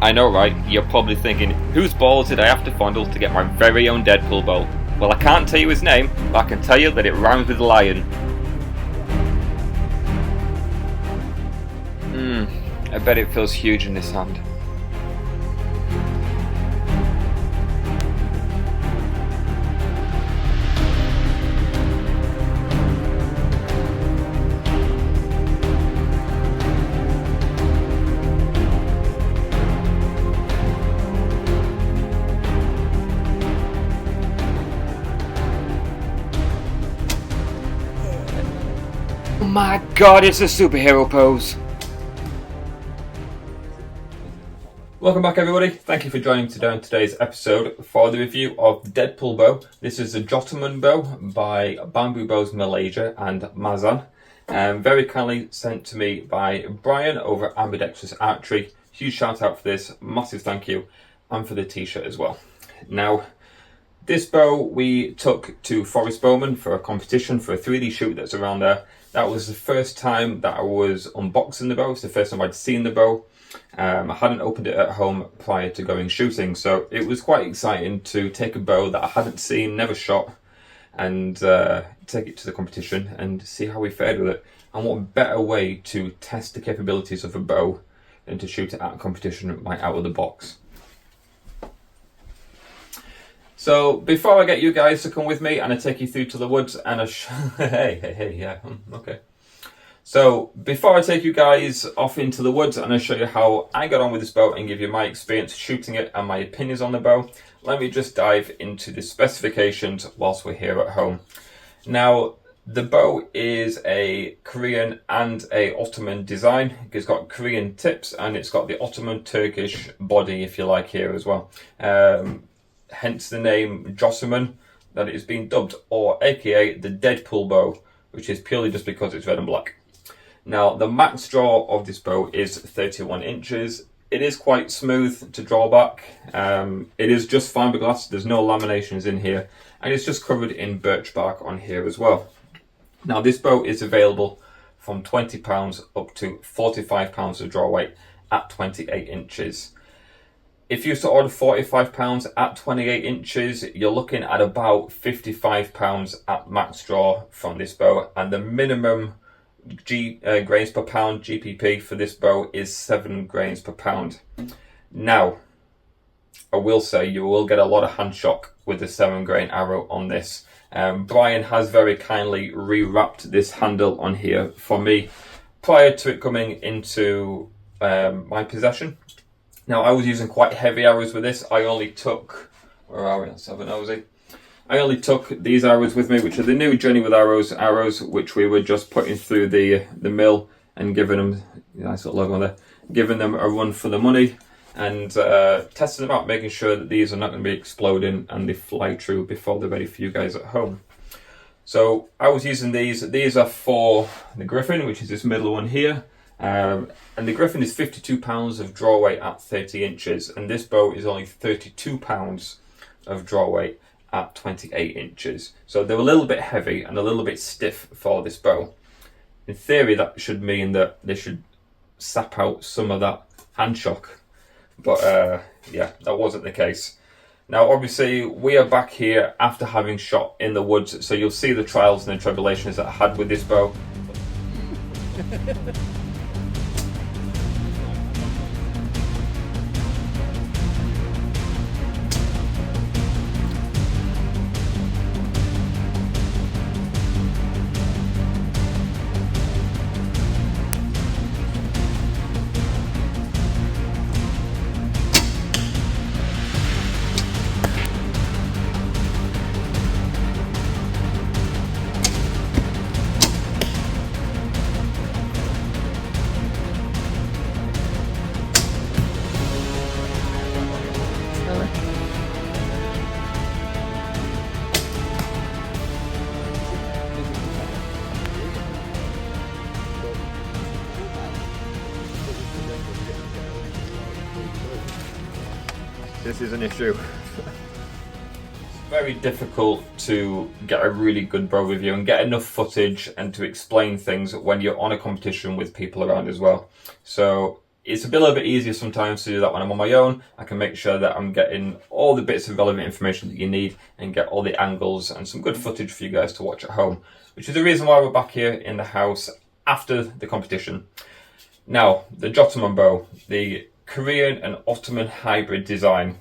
I know, right? You're probably thinking, whose balls did I have to fondle to get my very own Deadpool Bow? Well, I can't tell you his name, but I can tell you that it rhymes with lion. I bet it feels huge in this hand. Oh my god, it's a superhero pose! Welcome back everybody, thank you for joining today on today's episode for the review of the Deadpool Bow. This is a Jottoman Bow by Bamboo Bows Malaysia and Mazan. Very kindly sent to me by Brian over at Ambidextrous Archery. Huge shout out for this, massive thank you, and for the t-shirt as well. Now, this bow we took to Forest Bowman for a competition for a 3D shoot that's around there. That was the first time that I was unboxing the bow. It's the first time I'd seen the bow. I hadn't opened it at home prior to going shooting, so it was quite exciting to take a bow that I hadn't seen, never shot, and take it to the competition and see how we fared with it. And what better way to test the capabilities of a bow than to shoot it at a competition right out of the box. So before I get you guys to come with me and I take you through to the woods and okay. So before I take you guys off into the woods and I show you how I got on with this bow and give you my experience shooting it and my opinions on the bow, let me just dive into the specifications whilst we're here at home. Now, the bow is a Korean and a Ottoman design. It's got Korean tips and it's got the Ottoman Turkish body, if you like, here as well. Hence the name Jottoman that it is being dubbed, or aka the Deadpool Bow, which is purely just because it's red and black. Now, the max draw of this bow is 31 inches. It is quite smooth to draw back. It is just fiberglass, there's no laminations in here, and it's just covered in birch bark on here as well. Now, this bow is available from £20 up to £45 of draw weight at 28 inches. If you used to order £45 at 28 inches, you're looking at about £55 at max draw from this bow, and the minimum grains per pound GPP for this bow is 7 grains per pound. Now, I will say you will get a lot of hand shock with the 7 grain arrow on this. Brian has very kindly rewrapped this handle on here for me prior to it coming into my possession. Now, I was using quite heavy arrows with this. I only took, where are we? Let's have a nosy. I only took these arrows with me, which are the new Journey with arrows, which we were just putting through the mill and giving them, nice little logo on there, giving them a run for the money and testing them out, making sure that these are not going to be exploding and they fly true before they're ready for you guys at home. So I was using these. These are for the Griffin, which is this middle one here. And the Griffin is £52 of draw weight at 30 inches, and this bow is only £32 of draw weight at 28 inches. So they're a little bit heavy and a little bit stiff for this bow. In theory, that should mean that they should sap out some of that hand shock, but yeah, that wasn't the case. Now, obviously, we are back here after having shot in the woods, so you'll see the trials and the tribulations that I had with this bow. This is an issue. It's very difficult to get a really good bow review and get enough footage and to explain things when you're on a competition with people around as well. So it's a little bit easier sometimes to do that when I'm on my own. I can make sure that I'm getting all the bits of relevant information that you need and get all the angles and some good footage for you guys to watch at home, which is the reason why we're back here in the house after the competition. Now, the Jottoman Bow, the Korean and Ottoman hybrid design.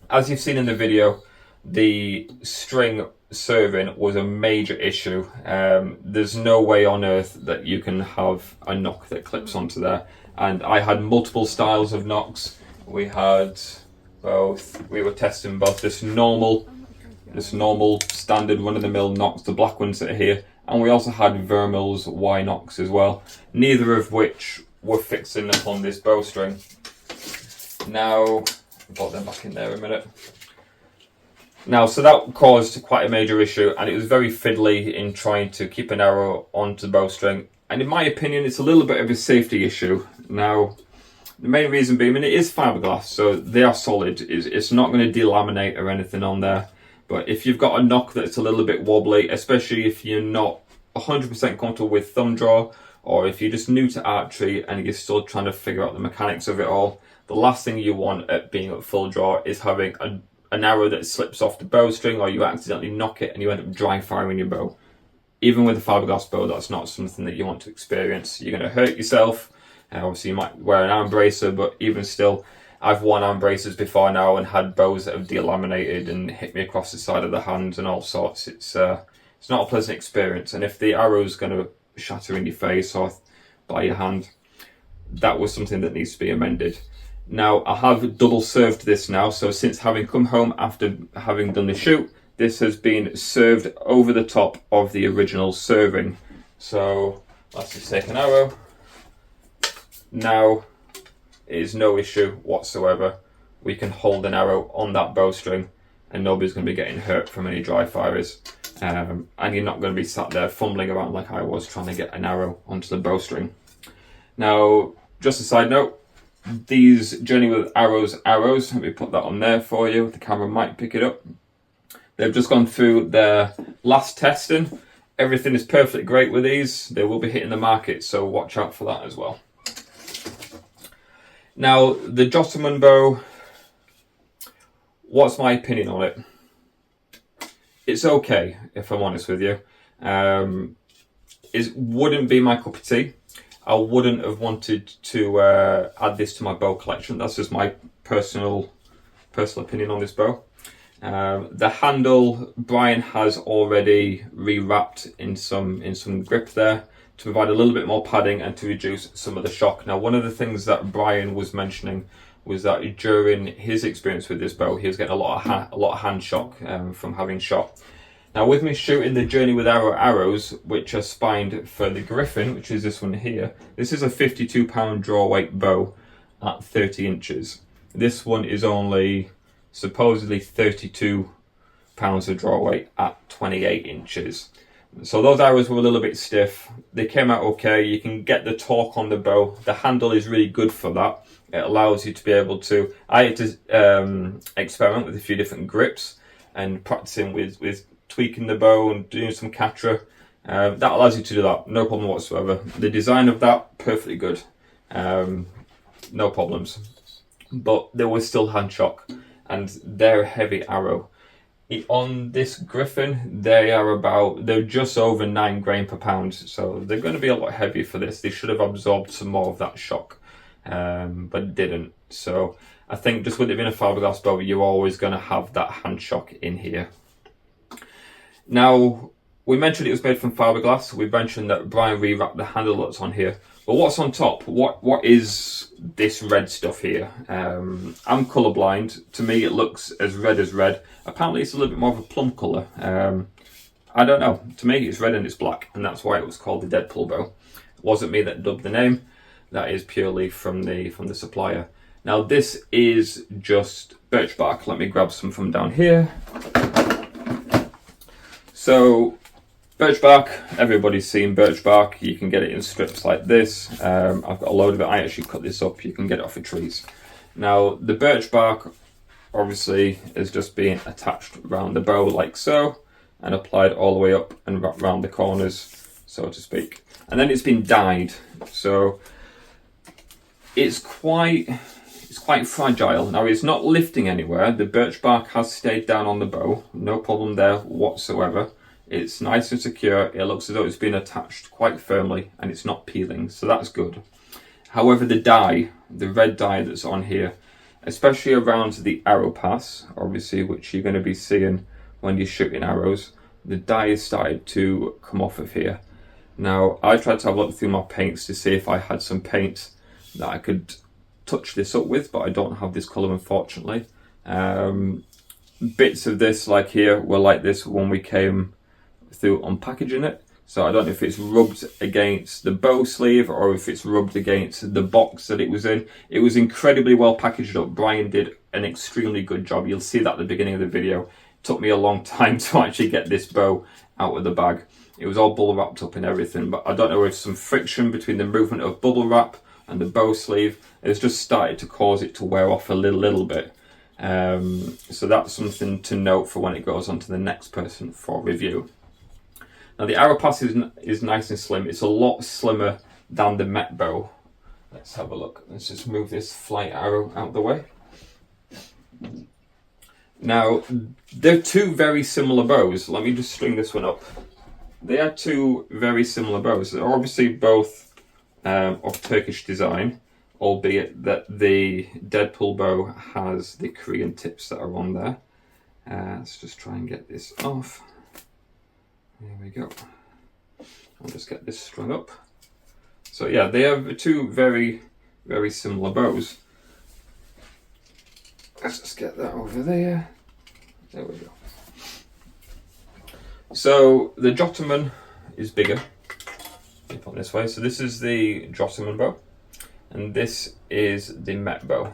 As you've seen in the video, the string serving was a major issue. There's no way on earth that you can have a knock that clips onto there. And I had multiple styles of knocks. We had both, we were testing both this normal standard run-of-the-mill knocks, the black ones that are here, and we also had Vermil's Y knocks as well, neither of which were fixing upon this bowstring. Now, I'll put them back in there a minute. Now, so that caused quite a major issue, and it was very fiddly in trying to keep an arrow onto the bowstring. And in my opinion, it's a little bit of a safety issue. Now, the main reason being, and it is fiberglass, so they are solid. It's not going to delaminate or anything on there. But if you've got a knock that's a little bit wobbly, especially if you're not 100% comfortable with thumb draw, or if you're just new to archery and you're still trying to figure out the mechanics of it all, the last thing you want at being at full draw is having an arrow that slips off the bowstring, or you accidentally knock it and you end up dry firing your bow. Even with a fiberglass bow, that's not something that you want to experience. You're going to hurt yourself. Obviously, you might wear an arm bracer, but even still, I've worn arm bracers before now and had bows that have delaminated and hit me across the side of the hand and all sorts. It's not a pleasant experience. And if the arrow's going to shatter in your face or by your hand, that was something that needs to be amended. Now, I have double served this now, so since having come home after having done the shoot, this has been served over the top of the original serving. So let's just take an arrow. Now it is no issue whatsoever. We can hold an arrow on that bowstring and nobody's going to be getting hurt from any dry fires. And you're not going to be sat there fumbling around like I was trying to get an arrow onto the bowstring. Now, just a side note, these Journey with Arrows, let me put that on there for you. The camera might pick it up. They've just gone through their last testing. Everything is perfectly great with these. They will be hitting the market, so watch out for that as well. Now, the Jottoman Bow, what's my opinion on it? It's okay, if I'm honest with you. It wouldn't be my cup of tea. I wouldn't have wanted to add this to my bow collection. That's just my personal opinion on this bow. The handle, Brian has already rewrapped in some grip there to provide a little bit more padding and to reduce some of the shock. Now, one of the things that Brian was mentioning was that during his experience with this bow, he was getting a lot of hand shock from having shot. Now, with me shooting the Journey with arrows, which are spined for the Griffin, which is this one here, this is a 52-pound draw weight bow at 30 inches. This one is only supposedly 32 pounds of draw weight at 28 inches. So those arrows were a little bit stiff. They came out okay. You can get the torque on the bow. The handle is really good for that. It allows you to be able to... I had to experiment with a few different grips and practicing with tweaking the bow and doing some catra. That allows you to do that. No problem whatsoever. The design of that, perfectly good. No problems. But there was still hand shock. And they're a heavy arrow. On this Griffin, they're just over 9 grain per pound, so they're going to be a lot heavier for this. They should have absorbed some more of that shock, but didn't. So I think just with it being a fiberglass bow, you're always going to have that hand shock in here. Now, we mentioned it was made from fiberglass. We mentioned that Brian rewrapped the handle that's on here. But what's on top? What is this red stuff here? I'm colourblind. To me, it looks as red. Apparently, it's a little bit more of a plum colour. I don't know. To me, it's red and it's black, and that's why it was called the Deadpool Bow. It wasn't me that dubbed the name. That is purely from the supplier. Now, this is just birch bark. Let me grab some from down here. So, birch bark, everybody's seen birch bark. You can get it in strips like this. I've got a load of it. I actually cut this up. You can get it off of trees. Now, the birch bark obviously is just being attached around the bow like so, and applied all the way up and wrapped around the corners, so to speak. And then it's been dyed. So it's quite fragile. Now it's not lifting anywhere. The birch bark has stayed down on the bow, no problem there whatsoever. It's nice and secure. It looks as though it's been attached quite firmly and it's not peeling, so that's good. However, the dye, the red dye that's on here, especially around the arrow pass, obviously, which you're going to be seeing when you're shooting arrows, the dye has started to come off of here. Now, I tried to have a look through my paints to see if I had some paint that I could touch this up with, but I don't have this colour, unfortunately. Bits of this, like here, were like this when we came through unpackaging it. So I don't know if it's rubbed against the bow sleeve or if it's rubbed against the box that it was in. It was incredibly well packaged up. Brian did an extremely good job. You'll see that at the beginning of the video. It took me a long time to actually get this bow out of the bag. It was all bubble wrapped up and everything, but I don't know if some friction between the movement of bubble wrap and the bow sleeve has just started to cause it to wear off a little bit. So that's something to note for when it goes on to the next person for review. Now the arrow pass is nice and slim. It's a lot slimmer than the Met bow. Let's have a look. Let's just move this flight arrow out of the way. Now, they're two very similar bows. Let me just string this one up. They are two very similar bows. They're obviously both of Turkish design, albeit that the Deadpool bow has the Korean tips that are on there. Let's just try and get this off. There we go. I'll just get this strung up. So yeah, they have two very, very similar bows. Let's just get that over there. There we go. So the Jottoman is bigger. Keep on this way. So this is the Jottoman bow, and this is the Met bow.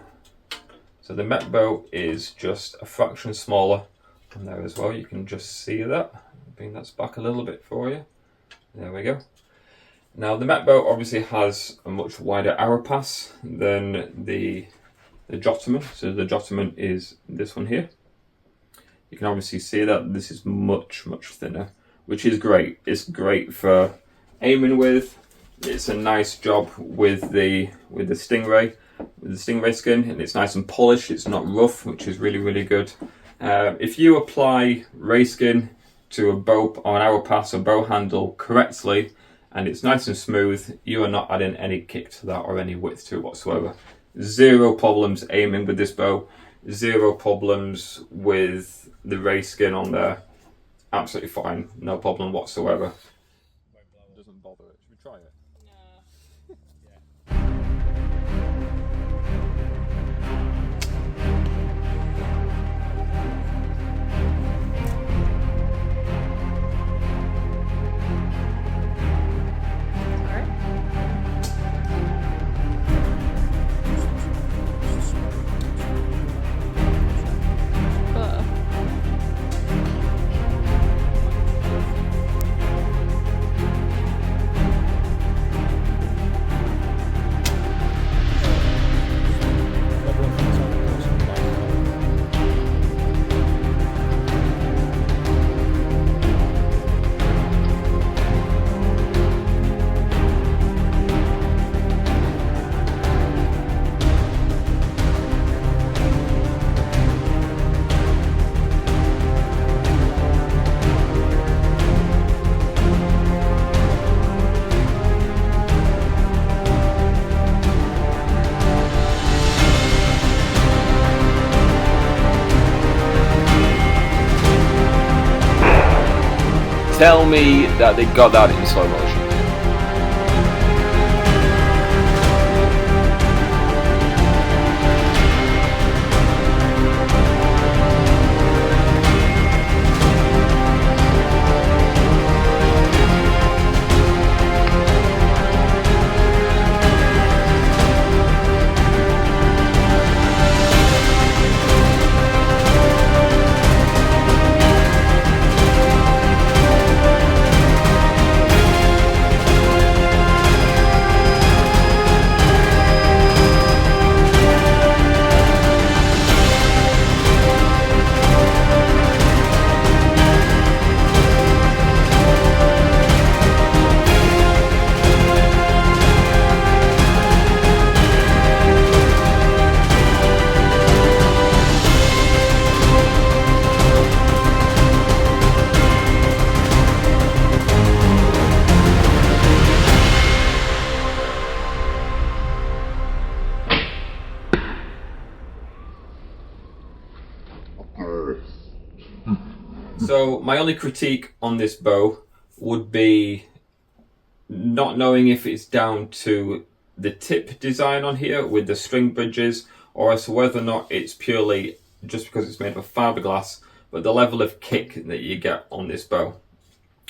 So the Met bow is just a fraction smaller from there as well. You can just see that. Bring that back a little bit for you. There we go. Now the Met bow obviously has a much wider arrow pass than the Jottoman. So the Jottoman is this one here. You can obviously see that this is much thinner, which is great. It's great for aiming with. It's a nice job with the stingray, with the stingray skin, and it's nice and polished. It's not rough, which is really good. If you apply ray skin to a bow or an arrow pass or bow handle correctly, and it's nice and smooth, you are not adding any kick to that or any width to it whatsoever. Zero problems aiming with this bow. Zero problems with the ray skin on there. Absolutely fine. No problem whatsoever. Doesn't bother it. Should we try it? Tell me that they got that in slow motion. So my only critique on this bow would be not knowing if it's down to the tip design on here with the string bridges, or as to whether or not it's purely just because it's made of fiberglass, but the level of kick that you get on this bow.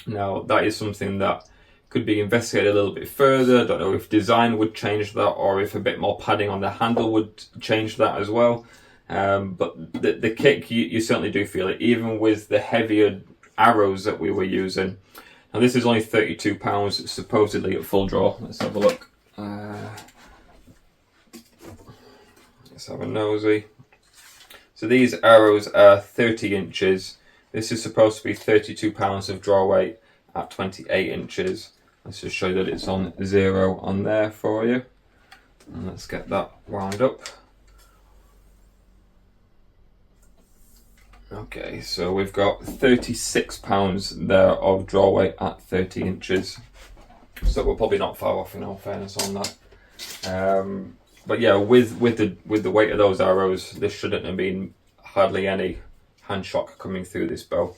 Now that is something that could be investigated a little bit further. I don't know if design would change that, or if a bit more padding on the handle would change that as well. But the kick, you certainly do feel it, even with the heavier arrows that we were using. Now this is only £32 supposedly at full draw. Let's have a look. Let's have a nosy. So these arrows are 30 inches. This is supposed to be £32 of draw weight at 28 inches. Let's just show you that it's on 0 on there for you. And let's get that wound up. Okay, so we've got £36 there of draw weight at 30 inches. So we're probably not far off in all fairness on that. But yeah, with the weight of those arrows, there shouldn't have been hardly any hand shock coming through this bow.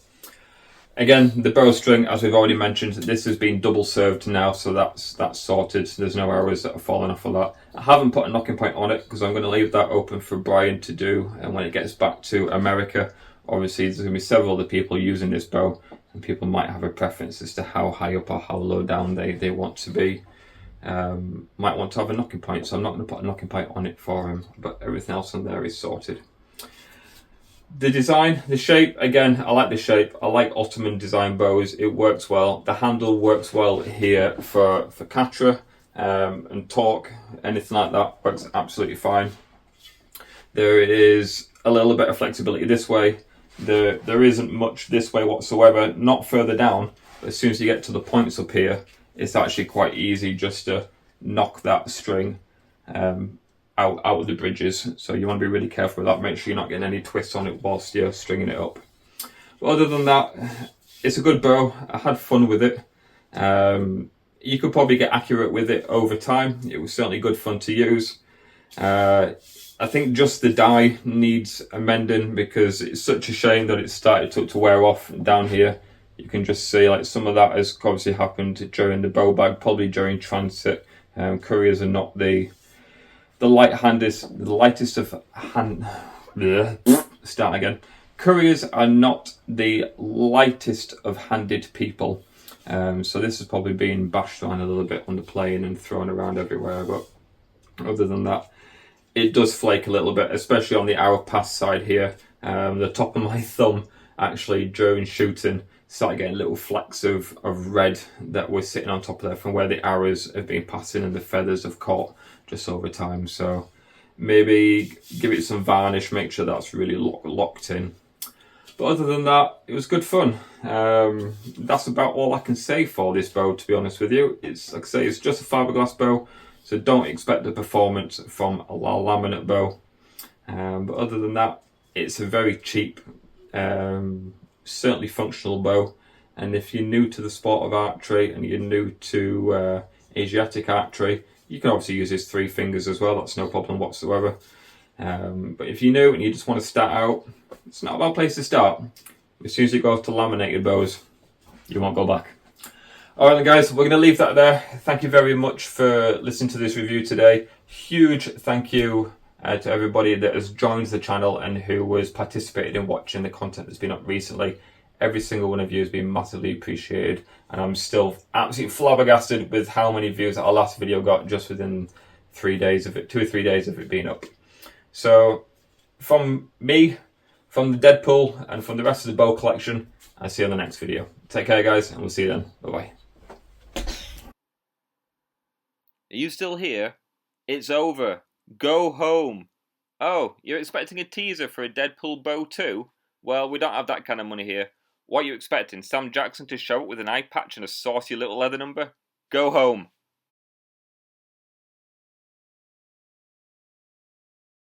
Again, the bowstring, as we've already mentioned, this has been double served now, so that's sorted. There's no arrows that are falling off of that. I haven't put a knocking point on it because I'm going to leave that open for Brian to do, and when it gets back to America, obviously there's going to be several other people using this bow, and people might have a preference as to how high up or how low down they want to be. Might want to have a knocking point, so I'm not going to put a knocking point on it for him, but everything else on there is sorted. The design, the shape, again, I like the shape. I like Ottoman design bows. It works well. The handle works well here for Catra and torque, anything like that works absolutely fine. There is a little bit of flexibility this way. There isn't much this way whatsoever, not further down, but as soon as you get to the points up here, it's actually quite easy just to knock that string out of the bridges. So you want to be really careful with that. Make sure you're not getting any twists on it whilst you're stringing it up. But other than that, it's a good bow. I had fun with it. You could probably get accurate with it over time. It was certainly good fun to use. I think just the die needs amending because it's such a shame that it started to wear off down here. You can just see like some of that has obviously happened during the bow bag, probably during transit. Couriers are not the lightest of hand. Start again. Couriers are not the lightest of handed people. So this has probably been bashed around a little bit on the plane and thrown around everywhere. But other than that, it does flake a little bit, especially on the arrow pass side here. The top of my thumb, actually, during shooting, started getting little flecks of red that were sitting on top of there from where the arrows have been passing and the feathers have caught just over time. So maybe give it some varnish, make sure that's really locked in. But other than that, it was good fun. That's about all I can say for this bow, to be honest with you. It's, like I say, it's just a fiberglass bow, so don't expect the performance from a laminate bow. But other than that, it's a very cheap, certainly functional bow. And if you're new to the sport of archery and you're new to Asiatic archery, you can obviously use his 3 fingers as well. That's no problem whatsoever. But if you're new and you just want to start out, it's not a bad place to start. As soon as you go to laminated bows, you won't go back. Alright then guys, we're going to leave that there. Thank you very much for listening to this review today. Huge thank you to everybody that has joined the channel and who has participated in watching the content that's been up recently. Every single one of you has been massively appreciated, and I'm still absolutely flabbergasted with how many views our last video got just within 3 days of it, 2 or 3 days of it being up. So from me, from the Deadpool, and from the rest of the bow collection, I'll see you on the next video. Take care guys, and we'll see you then. Bye bye. Are you still here? It's over. Go home. Oh, you're expecting a teaser for a Deadpool Bow too? Well, we don't have that kind of money here. What are you expecting? Sam Jackson to show up with an eye patch and a saucy little leather number? Go home.